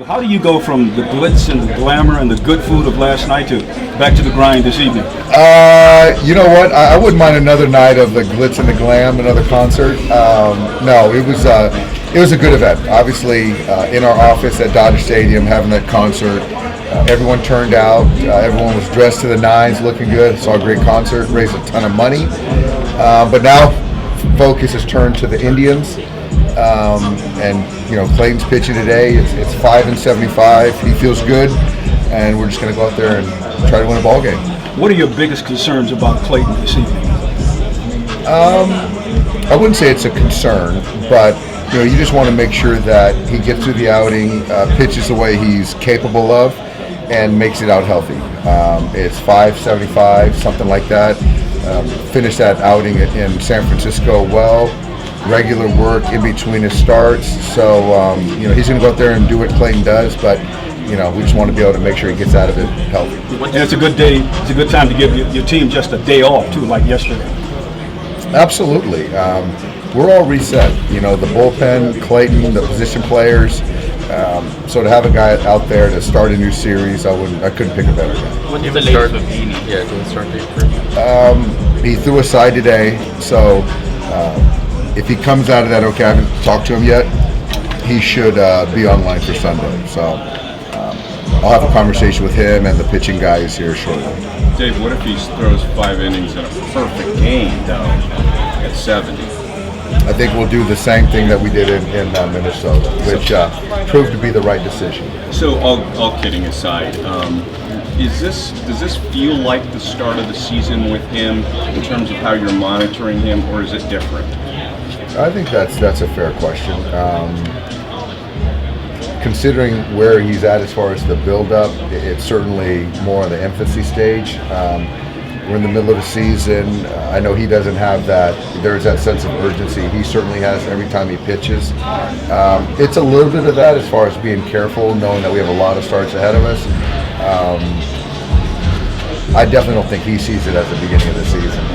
How do you go from the glitz and the glamour and the good food of last night to back to the grind this evening? You know what? I wouldn't mind another night of the glitz and the glam, another concert. No, it was a good event. Obviously, in our office at Dodger Stadium, having that concert, everyone turned out. Everyone was dressed to the nines, looking good. Saw a great concert, raised a ton of money. But now, focus has turned to the Indians. And Clayton's pitching today. It's 5-75. He feels good, and we're just going to go out there and try to win a ball game. What are your biggest concerns about Clayton this evening? I wouldn't say it's a concern, but you just want to make sure that he gets through the outing, pitches the way he's capable of, and makes it out healthy. It's 5-75, something like that. Finished that outing in San Francisco well. Regular work in between his starts, so he's going to go out there and do what Clayton does, but we just want to be able to make sure he gets out of it healthy. And it's a good day. It's a good time to give your team just a day off too, like yesterday. Absolutely. We're all reset. The bullpen, Clayton, the position players. So to have a guy out there to start a new series, I couldn't pick a better guy. When's the start of Heaney? Yeah, the start date for him. He threw a side today, so. If he comes out of that okay, I haven't talked to him yet, he should be online for Sunday. So I'll have a conversation with him and the pitching guys here shortly. Dave, what if he throws 5 innings in a perfect game, though, at 70? I think we'll do the same thing that we did in Minnesota, which proved to be the right decision. So, all kidding aside, does this feel like the start of the season with him in terms of how you're monitoring him, or is it different? I think that's a fair question. Considering where he's at as far as the build-up, it's certainly more on the infancy stage. We're in the middle of the season. I know he doesn't have that. There's that sense of urgency. He certainly has every time he pitches. It's a little bit of that as far as being careful, knowing that we have a lot of starts ahead of us. I definitely don't think he sees it as the beginning of the season.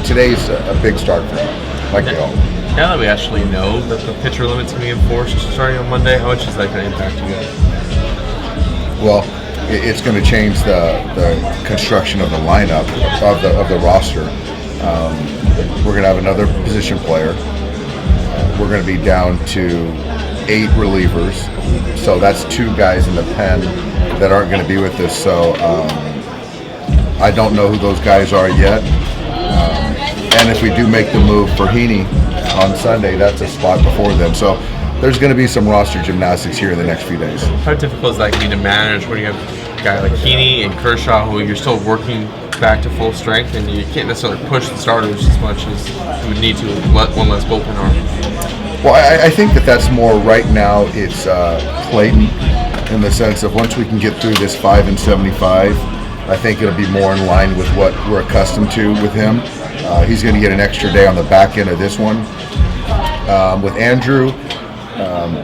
Today's a big start for him, like they all. Now that we actually know that the pitcher limit's going to be enforced starting on Monday, how much is that going to impact you guys? Well, it's going to change the construction of the lineup, of the roster. We're going to have another position player. We're going to be down to 8 relievers. So that's 2 guys in the pen that aren't going to be with us. So I don't know who those guys are yet. And if we do make the move for Heaney on Sunday, that's a spot before them. So there's going to be some roster gymnastics here in the next few days. How difficult is that going to be to manage when you have a guy like Heaney and Kershaw who you're still working back to full strength and you can't necessarily push the starters as much as you would need to let one less bullpen arm? Well, I think that's more right now. It's Clayton in the sense of once we can get through this 5-75, I think it'll be more in line with what we're accustomed to with him. He's going to get an extra day on the back end of this one. With Andrew,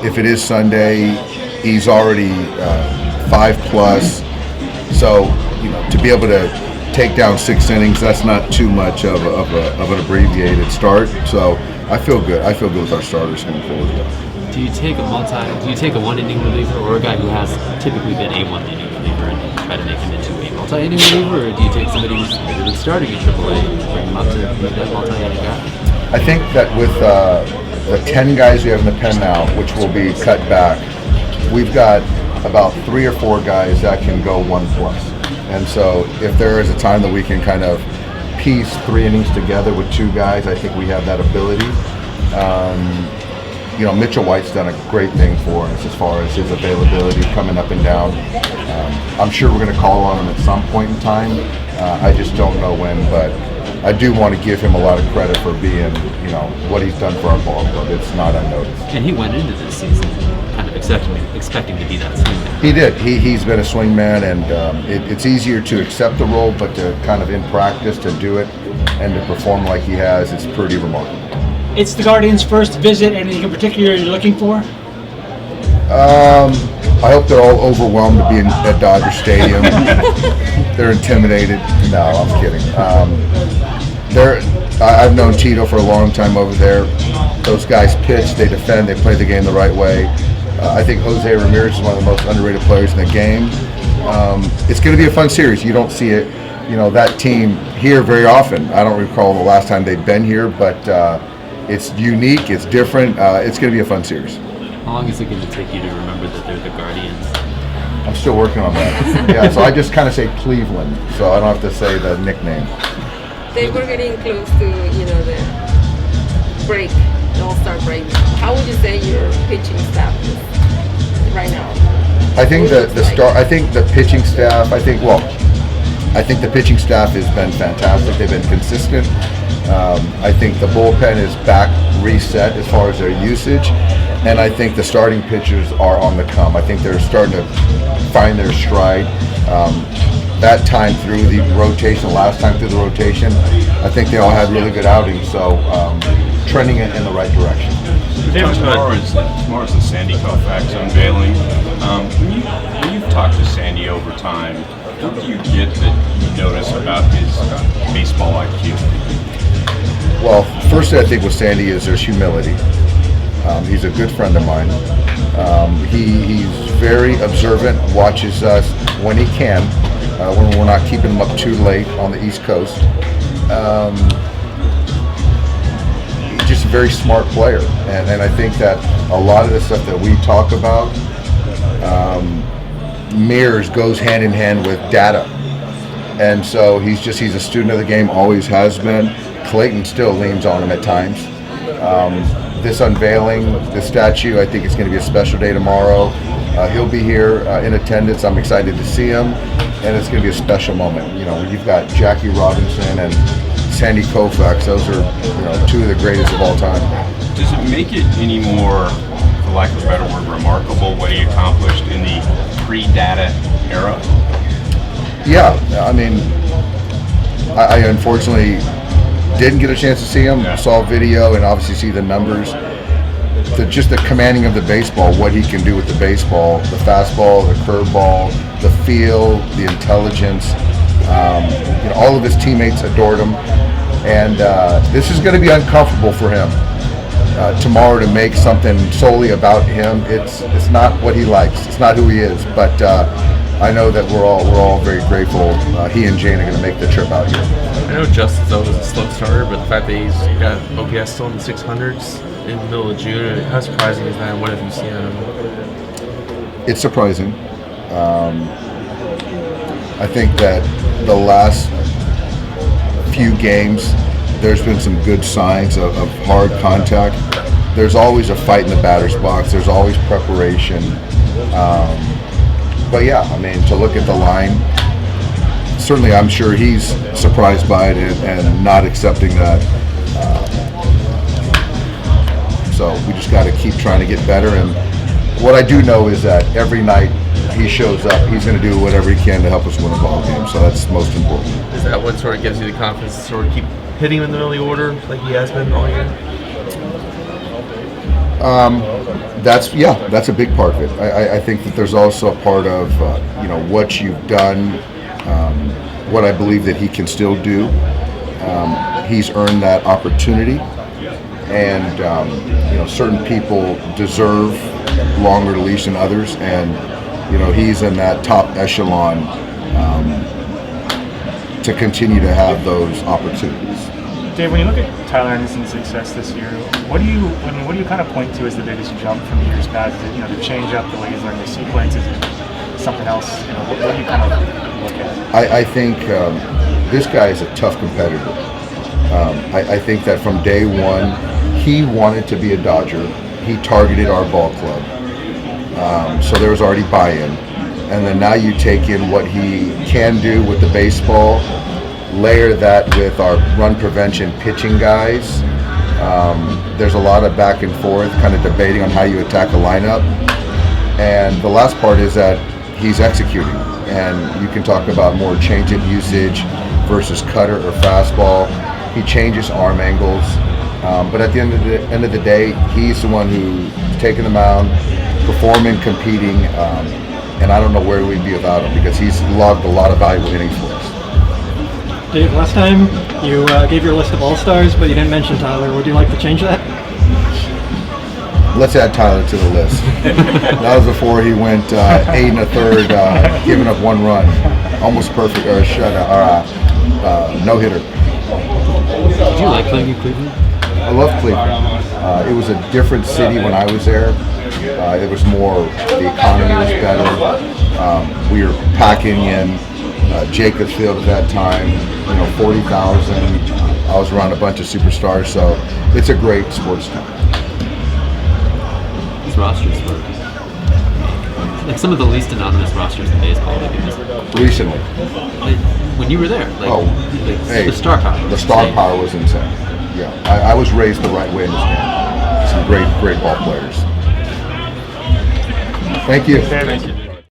if it is Sunday, he's already 5+. So, to be able to take down 6 innings, that's not too much of an abbreviated start. So I feel good. I feel good with our starters going forward. Do you take a one-inning reliever or a guy who has typically been a one-inning reliever and try to make him into a multi-inning reliever, or do you take somebody who's maybe been starting in AAA and bring him up to be that multi-inning guy? I think that with the 10 guys we have in the pen now, which will be cut back, we've got about 3 or 4 guys that can go 1+. And so if there is a time that we can kind of piece 3 innings together with 2 guys, I think we have that ability. Mitchell White's done a great thing for us as far as his availability coming up and down. I'm sure we're going to call on him at some point in time. I just don't know when, but I do want to give him a lot of credit for being, what he's done for our ball club. It's not unnoticed. And he went into this season kind of expecting to be that swingman. He did. He's been a swingman, and it's easier to accept the role, but to kind of in practice to do it and to perform like he has, it's pretty remarkable. It's the Guardians' first visit. Anything in particular you're looking for? I hope they're all overwhelmed to be at Dodger Stadium. They're intimidated. No, I'm kidding. I've known Tito for a long time over there. Those guys pitch, they defend, they play the game the right way. I think Jose Ramirez is one of the most underrated players in the game. It's going to be a fun series. You don't see it, that team here very often. I don't recall the last time they've been here, but it's unique, it's different. It's going to be a fun series. How long is it going to take you to remember that they're the Guardians? I'm still working on that. Yeah, so I just kind of say Cleveland, so I don't have to say the nickname. They were getting close to, the break, the All-Star break. How would you say your pitching staff is right now? I think I think the pitching staff. I think the pitching staff has been fantastic. They've been consistent. I think the bullpen is back reset as far as their usage, and I think the starting pitchers are on the come. I think they're starting to find their stride. That time through the rotation, last time through the rotation, I think they all had really good outings. So trending in the right direction. Tomorrow's the Sandy Koufax unveiling. When you've talked to Sandy over time, what do you get that you notice about his baseball IQ? Well, first thing I think with Sandy is there's humility. He's a good friend of mine. He's very observant, watches us when he can, when we're not keeping him up too late on the East Coast. He's just a very smart player, and I think that a lot of the stuff that we talk about goes hand in hand with data. And so he's a student of the game, always has been. Clayton still leans on him at times. This unveiling, the statue, I think it's going to be a special day tomorrow. He'll be here in attendance. I'm excited to see him, and it's going to be a special moment. When you've got Jackie Robinson and Sandy Koufax, those are two of the greatest of all time. Does it make it any more, for lack of a better word, remarkable what he accomplished in the pre-data era? Yeah, I mean, I unfortunately didn't get a chance to see him. Yeah. Saw video and obviously see the numbers. Just the commanding of the baseball, what he can do with the baseball, the fastball, the curveball, the feel, the intelligence. All of his teammates adored him, and this is going to be uncomfortable for him tomorrow to make something solely about him. It's not what he likes. It's not who he is. But I know that we're all very grateful. He and Jane are going to make the trip out here. I know Justin's always a slow starter, but the fact that he's got OPS still in the 600s in the middle of June, how surprising is that? What have you seen out of him? It's surprising. I think that the last few games, there's been some good signs of hard contact. There's always a fight in the batter's box. There's always preparation. But yeah, I mean, to look at the line, certainly I'm sure he's surprised by it and not accepting that. So we just got to keep trying to get better. And what I do know is that every night he shows up, he's going to do whatever he can to help us win a ball game. So that's most important. Is that what sort of gives you the confidence to sort of keep hitting him in the early order like he has been all year? That's a big part of it. I think that there's also a part of what you've done, what I believe that he can still do. He's earned that opportunity, and certain people deserve longer leash than others, and he's in that top echelon to continue to have those opportunities. Dave, when you look at Tyler Anderson's success this year, what do you kind of point to as the biggest jump from years past? Is it the change up, the way he's learning the sequence? Is it something else? What do you kind of look at? I think this guy is a tough competitor. I think that from day one, he wanted to be a Dodger. He targeted our ball club. So there was already buy-in. And then now you take in what he can do with the baseball, layer that with our run prevention pitching guys. There's a lot of back and forth, kind of debating on how you attack a lineup. And the last part is that he's executing. And you can talk about more change-up usage versus cutter or fastball. He changes arm angles. But at the end of the day, he's the one who's taking the mound, performing, competing. And I don't know where we'd be without him because he's logged a lot of valuable innings for us. Dave, last time you gave your list of all-stars, but you didn't mention Tyler. Would you like to change that? let's add Tyler to the list. That was before he went 8 1/3, giving up 1 run, almost perfect, or a shutout, or no hitter. Did you like playing in Cleveland? I love Cleveland. It was a different city when I was there. It was more, the economy was better. We were packing in Jacobs Field at that time, 40,000. I was around a bunch of superstars, so it's a great sports town. These rosters were like some of the least anonymous rosters in baseball. Recently. Like, when you were there, Hey, the star power. The star power was insane. Yeah, I was raised the right way in this game. Some great ball players. Thank you. Thank you.